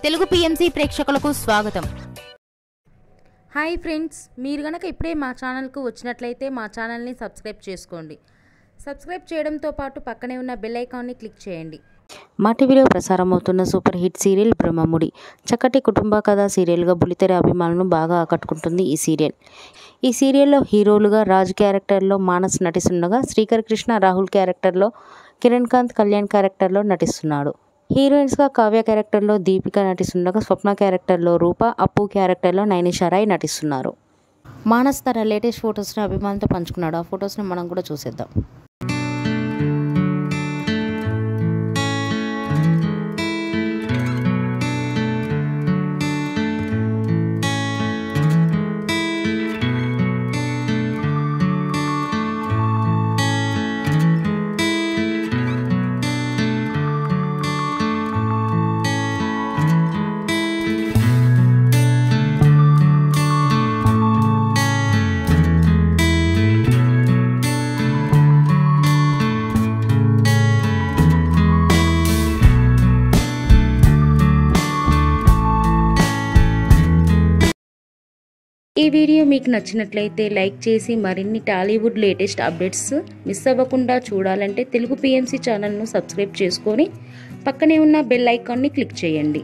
Telugu PMC ప్రేక్షకులకు స్వాగతం. Hi friends, మీరు గనక ఇప్పుడే మా ఛానల్కు వచ్చినట్లయితే మా ఛానల్ని సబ్స్క్రైబ్ చేసుకోండి. సబ్స్క్రైబ్ చేయడంతో పాటు పక్కనే ఉన్న బెల్ ఐకాన్ని క్లిక్ చేయండి. మా టీవీలో ప్రసారం అవుతున్న సూపర్ హిట్ సీరియల్ బ్రహ్మముడి చక్కటి కుటుంబ కథా సీరియల్గా బుల్లితెర అభిమానులను బాగా ఆకట్టుకుంటుంది ఈ సీరియల్. ఈ సీరియల్లో హీరోలుగా రాజ్ క్యారెక్టర్లో మానస్ నటిస్తుండగా, శ్రీకర్ కృష్ణ రాహుల్ క్యారెక్టర్లో, కిరణ్ కాంత్ కళ్యాణ్ క్యారెక్టర్లో నటిస్తున్నాడు. హీరోయిన్స్గా కావ్య క్యారెక్టర్లో దీపిక నటిస్తుండగా, స్వప్న క్యారెక్టర్లో రూప, అప్పు క్యారెక్టర్లో నైనిషా రాయ్ నటిస్తున్నారు. మానస్ తన లేటెస్ట్ ఫొటోస్ని అభిమానులతో పంచుకున్నాడు. ఆ ఫొటోస్ని మనం కూడా చూసేద్దాం. ఈ వీడియో మీకు నచ్చినట్లయితే లైక్ చేసి మరిన్ని టాలీవుడ్ లేటెస్ట్ అప్డేట్స్ మిస్ అవ్వకుండా చూడాలంటే తెలుగు పిఎంసి ఛానల్ను సబ్స్క్రైబ్ చేసుకొని పక్కనే ఉన్న బెల్ ఐకాన్ని క్లిక్ చేయండి.